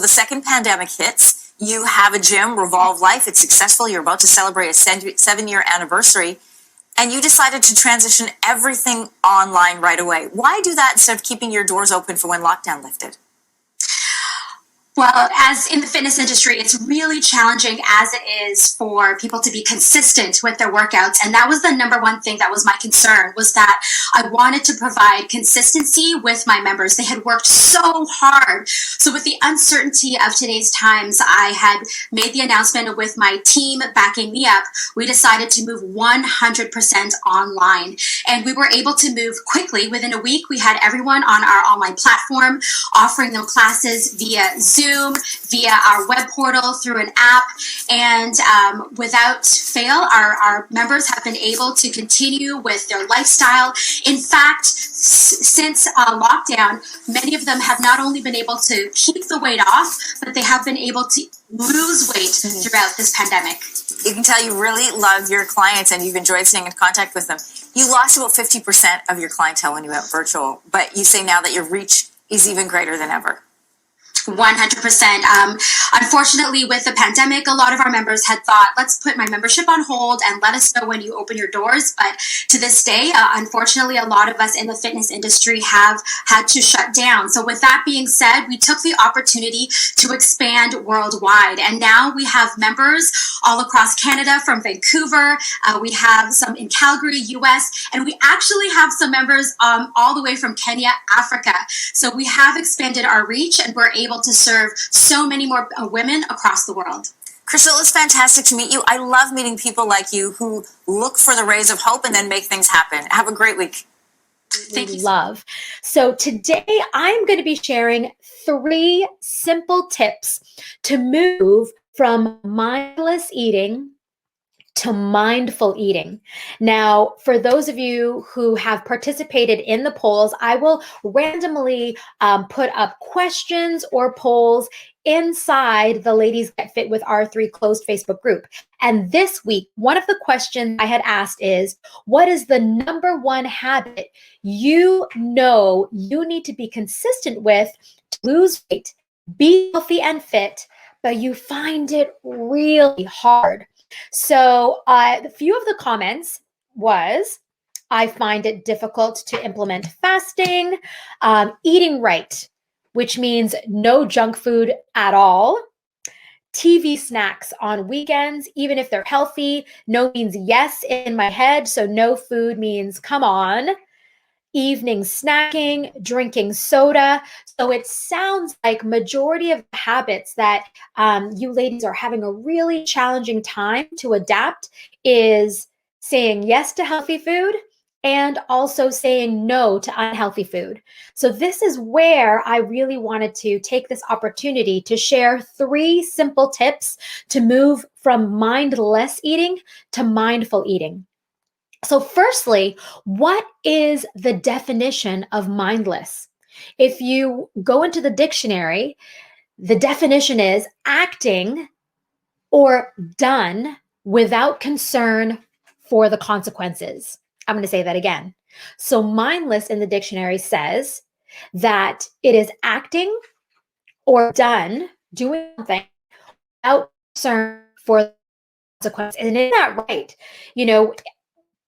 the second pandemic hits. You have a gym, Revolve Life. It's successful. You're about to celebrate a 7-year anniversary. And you decided to transition everything online right away. Why do that instead of keeping your doors open for when lockdown lifted? Well, as in the fitness industry, it's really challenging as it is for people to be consistent with their workouts. And that was the number one thing that was my concern, was that I wanted to provide consistency with my members. They had worked so hard. So with the uncertainty of today's times, I had made the announcement with my team backing me up. We decided to move 100% online. And we were able to move quickly. Within a week, we had everyone on our online platform, offering them classes via Zoom, via our web portal, through an app, and without fail, our members have been able to continue with their lifestyle. In fact, since lockdown, many of them have not only been able to keep the weight off, but they have been able to lose weight throughout this pandemic. You can tell you really love your clients and you've enjoyed staying in contact with them. You lost about 50% of your clientele when you went virtual, but you say now that your reach is even greater than ever. 100%. Unfortunately, with the pandemic, a lot of our members had thought, let's put my membership on hold and let us know when you open your doors. But to this day, unfortunately, a lot of us in the fitness industry have had to shut down. So with that being said, we took the opportunity to expand worldwide. And now we have members all across Canada, from Vancouver. We have some in Calgary, US, and we actually have some members all the way from Kenya, Africa. So we have expanded our reach and we're able to serve so many more women across the world. Crystal, it's fantastic to meet you. I love meeting people like you who look for the rays of hope and then make things happen. Have a great week. Thank you. Love. So today I'm going to be sharing 3 simple tips to move from mindless eating to mindful eating. Now, for those of you who have participated in the polls, I will randomly put up questions or polls inside the Ladies Get Fit with R3 closed Facebook group. And this week, one of the questions I had asked is, what is the number one habit you know you need to be consistent with to lose weight, be healthy and fit, but you find it really hard? So a few of the comments was, I find it difficult to implement fasting, eating right, which means no junk food at all, TV snacks on weekends, even if they're healthy. No means yes in my head, so no food means come on. Evening snacking, drinking soda. So it sounds like majority of the habits that you ladies are having a really challenging time to adapt is saying yes to healthy food and also saying no to unhealthy food. So this is where I really wanted to take this opportunity to share 3 simple tips to move from mindless eating to mindful eating. So firstly, what is the definition of mindless? If you go into the dictionary, the definition is acting or done without concern for the consequences. I'm going to say that again. So mindless in the dictionary says that it is acting or done, doing something without concern for the consequences. And isn't that right? You know,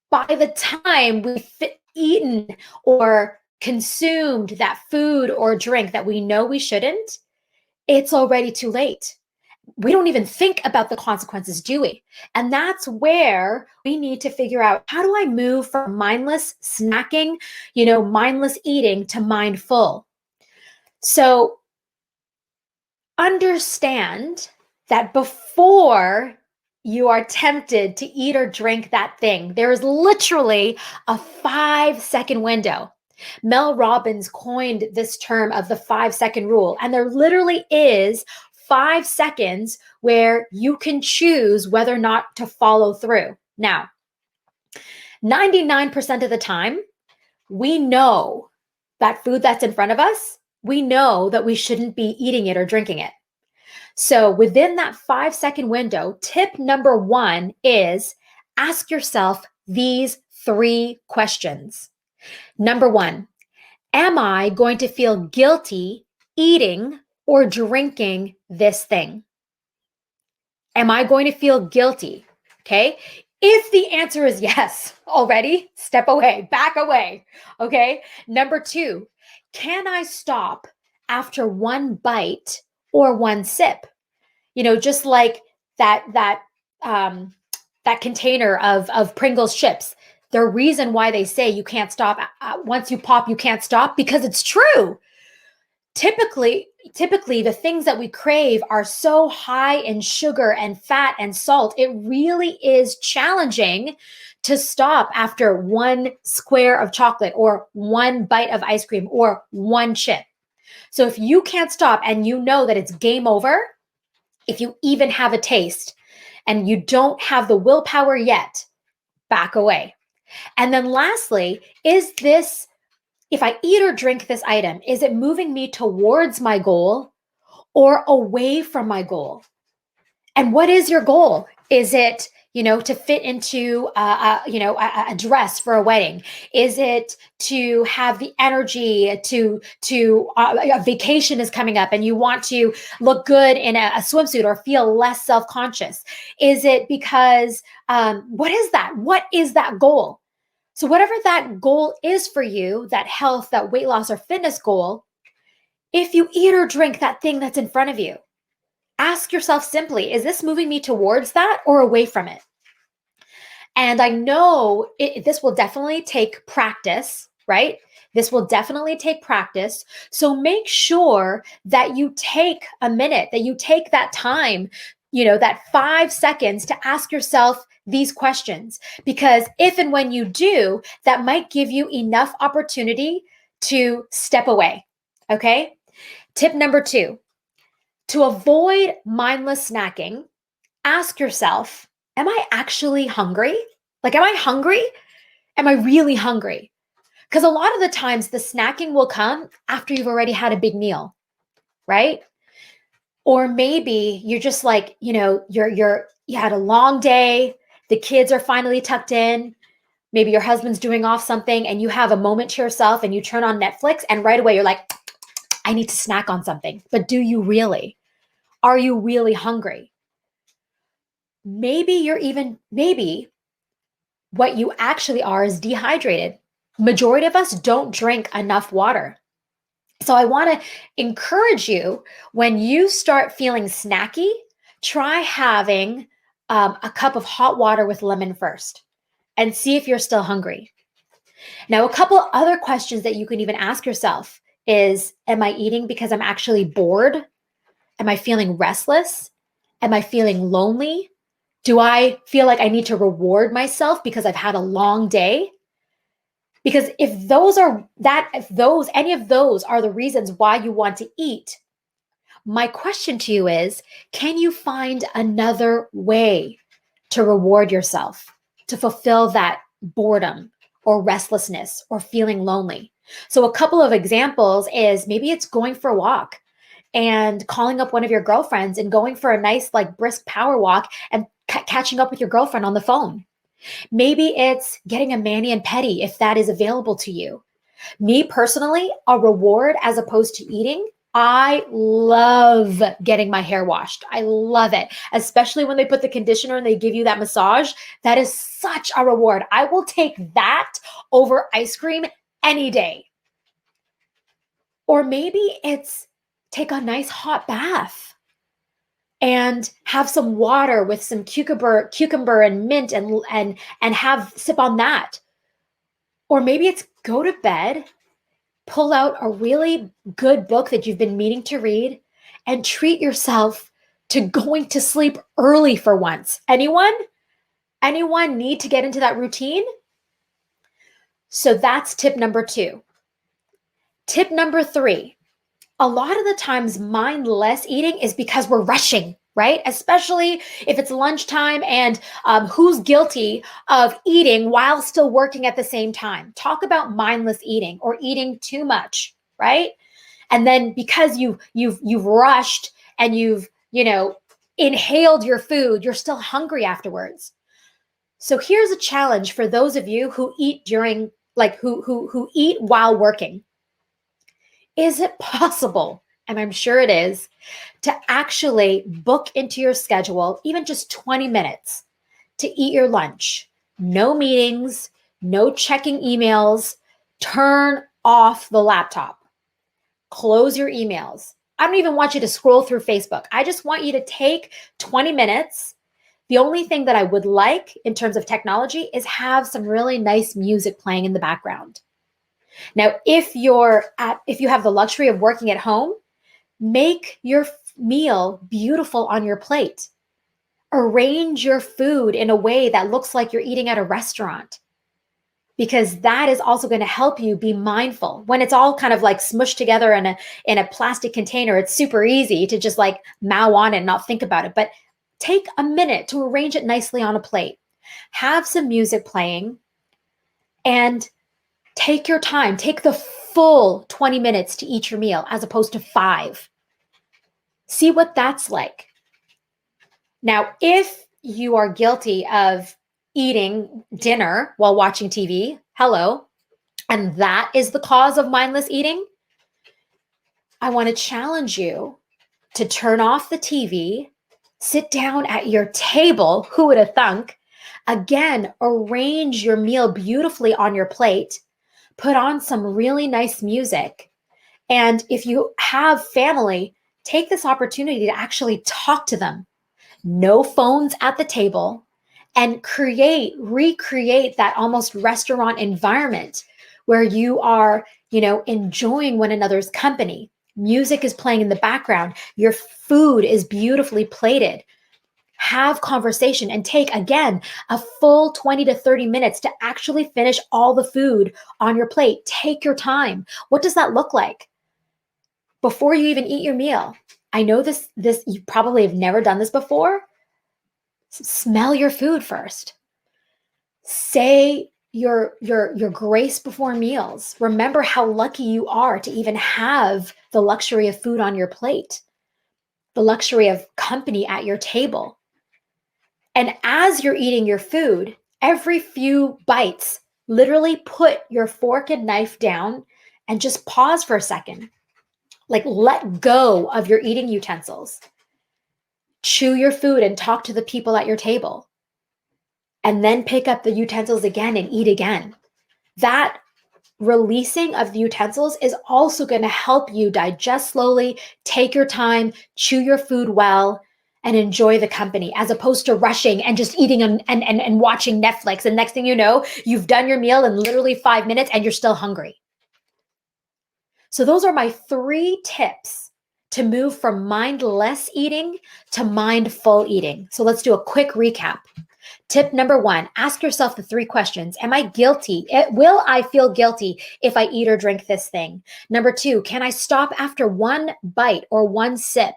by the time we've eaten or consumed that food or drink that we know we shouldn't, it's already too late. We don't even think about the consequences, do we? And that's where we need to figure out, how do I move from mindless snacking, mindless eating to mindful? So understand that before you are tempted to eat or drink that thing, there is literally a 5-second window. Mel Robbins coined this term of the 5-second rule, and there literally is 5 seconds where you can choose whether or not to follow through. Now, 99% of the time, we know that food that's in front of us, we know that we shouldn't be eating it or drinking it. So within that 5-second window, tip number 1 is ask yourself these 3 questions. Number 1, am I going to feel guilty eating or drinking this thing? Am I going to feel guilty? Okay. If the answer is yes already, step away, back away. Okay. Number 2, can I stop after one bite or one sip? Just like um, that container of Pringles chips. The reason why they say you can't stop once you pop, you can't stop, because it's true. Typically the things that we crave are so high in sugar and fat and salt. It really is challenging to stop after one square of chocolate or one bite of ice cream or one chip. So if you can't stop and you know that it's game over, if you even have a taste and you don't have the willpower yet, back away. And then lastly, if I eat or drink this item, is it moving me towards my goal or away from my goal? And what is your goal? Is it, to fit into a dress for a wedding? Is it to have the energy to a vacation is coming up and you want to look good in a swimsuit or feel less self-conscious? Is it because, what is that? What is that goal? So whatever that goal is for you, that health, that weight loss or fitness goal, if you eat or drink that thing that's in front of you, ask yourself simply, is this moving me towards that or away from it? And I know this will definitely take practice, right? This will definitely take practice. So make sure that you take a minute, that you take that time, that 5 seconds to ask yourself these questions. Because if and when you do, that might give you enough opportunity to step away. Okay. Tip number 2, to avoid mindless snacking, ask yourself, am I actually hungry? Like, am I hungry? Am I really hungry? Because a lot of the times the snacking will come after you've already had a big meal, right? Or maybe you're just like, you had a long day, the kids are finally tucked in, maybe your husband's doing off something and you have a moment to yourself and you turn on Netflix and right away you're like, I need to snack on something. But do you really? Are you really hungry? Maybe what you actually are is dehydrated. Majority of us don't drink enough water. So I want to encourage you, when you start feeling snacky, try having a cup of hot water with lemon first and see if you're still hungry. Now, a couple other questions that you can even ask yourself is, am I eating because I'm actually bored? Am I feeling restless? Am I feeling lonely? Do I feel like I need to reward myself because I've had a long day? Because if any of those are the reasons why you want to eat, my question to you is, can you find another way to reward yourself, to fulfill that boredom or restlessness or feeling lonely? So a couple of examples is, maybe it's going for a walk and calling up one of your girlfriends and going for a nice, like, brisk power walk and catching up with your girlfriend on the phone. Maybe it's getting a mani and pedi if that is available to you. Me personally, a reward as opposed to eating, I love getting my hair washed. I love it, especially when they put the conditioner and they give you that massage. That is such a reward. I will take that over ice cream any day. Or maybe it's take a nice hot bath and have some water with some cucumber and mint and have sip on that. Or maybe it's go to bed, pull out a really good book that you've been meaning to read, and treat yourself to going to sleep early for once. Anyone need to get into that routine? So that's tip number 2. Tip number 3, a lot of the times mindless eating is because we're rushing, right? Especially if it's lunchtime and who's guilty of eating while still working at the same time? Talk about mindless eating or eating too much, right? And then because you've rushed and you've, inhaled your food, you're still hungry afterwards. So here's a challenge for those of you who eat who eat while working. Is it possible and I'm sure it is, to actually book into your schedule, even just 20 minutes to eat your lunch. No meetings, no checking emails. Turn off the laptop. Close your emails. I don't even want you to scroll through Facebook. I just want you to take 20 minutes. The only thing that I would like in terms of technology is have some really nice music playing in the background. Now, if you have the luxury of working at home, make your meal beautiful on your plate. Arrange your food in a way that looks like you're eating at a restaurant, because that is also going to help you be mindful. When it's all kind of like smushed together in a plastic container, it's super easy to just like mow on it and not think about it. But take a minute to arrange it nicely on a plate. Have some music playing and take your time. Take the full 20 minutes to eat your meal as opposed to 5. See what that's like. Now, if you are guilty of eating dinner while watching TV, hello, and that is the cause of mindless eating, I want to challenge you to turn off the TV, sit down at your table. Who would have thunk? Again, arrange your meal beautifully on your plate, put on some really nice music. And if you have family, take this opportunity to actually talk to them. No phones at the table, and recreate that almost restaurant environment where you are, enjoying one another's company. Music is playing in the background. Your food is beautifully plated. Have conversation and take, again, a full 20 to 30 minutes to actually finish all the food on your plate. Take your time. What does that look like? Before you even eat your meal. I know this you probably have never done this before. Smell your food first. Say your grace before meals. Remember how lucky you are to even have the luxury of food on your plate, the luxury of company at your table. And as you're eating your food, every few bites, literally put your fork and knife down and just pause for a second. Like, let go of your eating utensils. Chew your food and talk to the people at your table. And then pick up the utensils again and eat again. That releasing of the utensils is also going to help you digest slowly, take your time, chew your food well, and enjoy the company, as opposed to rushing and just eating and watching Netflix. And next thing you know, you've done your meal in literally 5 minutes and you're still hungry. So those are my 3 tips to move from mindless eating to mindful eating. So let's do a quick recap. Tip number 1, ask yourself the 3 questions. Am I guilty? Will I feel guilty if I eat or drink this thing? Number 2, can I stop after 1 bite or 1 sip?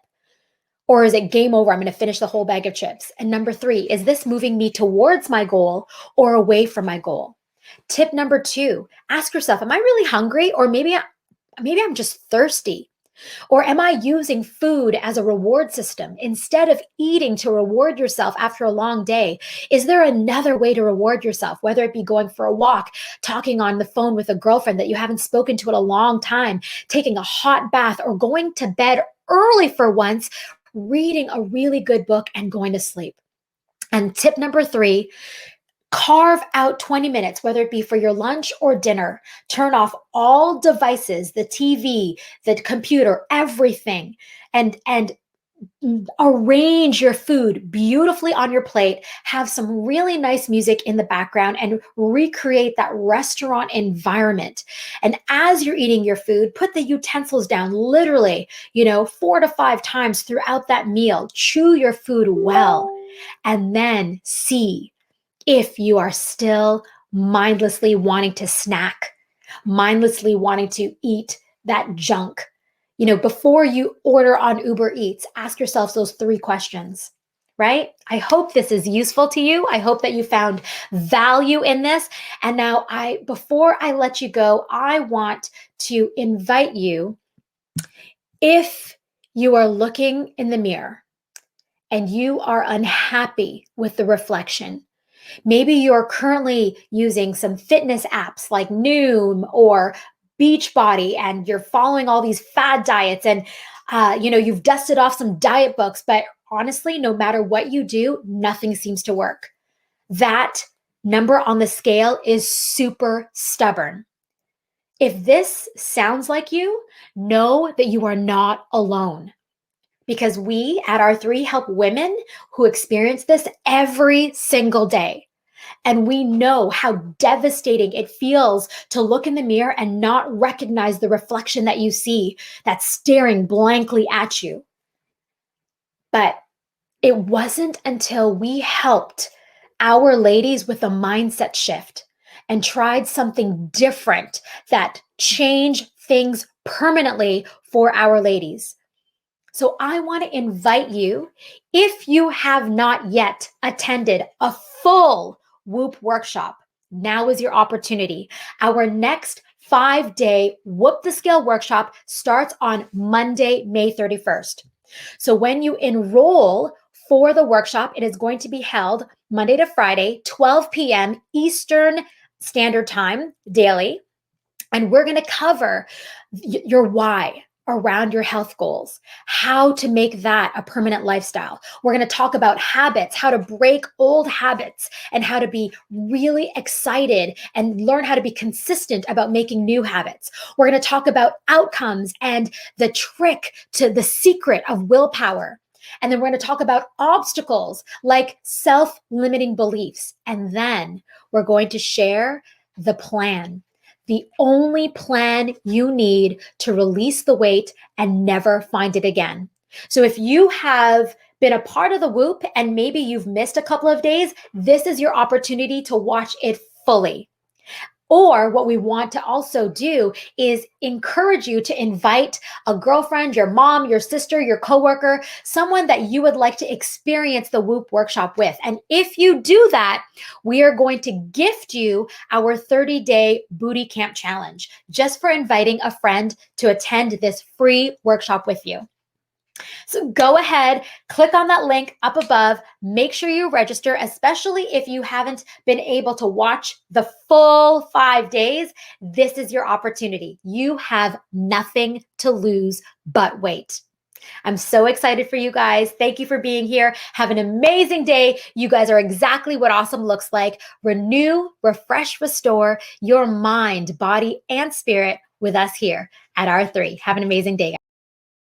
Or is it game over? I'm going to finish the whole bag of chips. And number 3, is this moving me towards my goal or away from my goal? Tip number 2, ask yourself, am I really hungry? Or maybe I'm just thirsty. Or am I using food as a reward system instead of eating to reward yourself after a long day? Is there another way to reward yourself, whether it be going for a walk, talking on the phone with a girlfriend that you haven't spoken to in a long time, taking a hot bath, or going to bed early for once, reading a really good book and going to sleep? And tip number 3, carve out 20 minutes, whether it be for your lunch or dinner. Turn off all devices, the TV, the computer, everything, and arrange your food beautifully on your plate. Have some really nice music in the background and recreate that restaurant environment. And as you're eating your food, put the utensils down literally, 4 to 5 times throughout that meal. Chew your food well, and then see if you are still mindlessly wanting to snack, mindlessly wanting to eat that junk. Before you order on Uber Eats, ask yourself those 3 questions, right? I hope this is useful to you. I hope that you found value in this. And now before I let you go, I want to invite you, if you are looking in the mirror and you are unhappy with the reflection, maybe you're currently using some fitness apps like Noom or Beachbody, and you're following all these fad diets, and You've dusted off some diet books, but honestly, no matter what you do, nothing seems to work. That number on the scale is super stubborn. If this sounds like you, know that you are not alone, because we at R3 help women who experience this every single day. And we know how devastating it feels to look in the mirror and not recognize the reflection that you see that's staring blankly at you. But it wasn't until we helped our ladies with a mindset shift and tried something different that changed things permanently for our ladies. So I want to invite you, if you have not yet attended a full Whoop workshop, now is your opportunity. Our next 5-day Whoop the Scale workshop starts on Monday, May 31st. So when you enroll for the workshop, it is going to be held Monday to Friday, 12 p.m. Eastern Standard Time daily. And we're going to cover your why around your health goals, how to make that a permanent lifestyle. We're going to talk about habits, how to break old habits, and how to be really excited and learn how to be consistent about making new habits. We're going to talk about outcomes and the trick to the secret of willpower. And then we're going to talk about obstacles like self-limiting beliefs. And then we're going to share the plan. The only plan you need to release the weight and never find it again. So if you have been a part of the Whoop and maybe you've missed a couple of days, this is your opportunity to watch it fully. Or what we want to also do is encourage you to invite a girlfriend, your mom, your sister, your coworker, someone that you would like to experience the Whoop workshop with. And if you do that, we are going to gift you our 30-day booty camp challenge just for inviting a friend to attend this free workshop with you. So go ahead, click on that link up above. Make sure you register, especially if you haven't been able to watch the full 5 days. This is your opportunity. You have nothing to lose but weight. I'm so excited for you guys. Thank you for being here. Have an amazing day. You guys are exactly what awesome looks like. Renew, refresh, restore your mind, body, and spirit with us here at R3. Have an amazing day.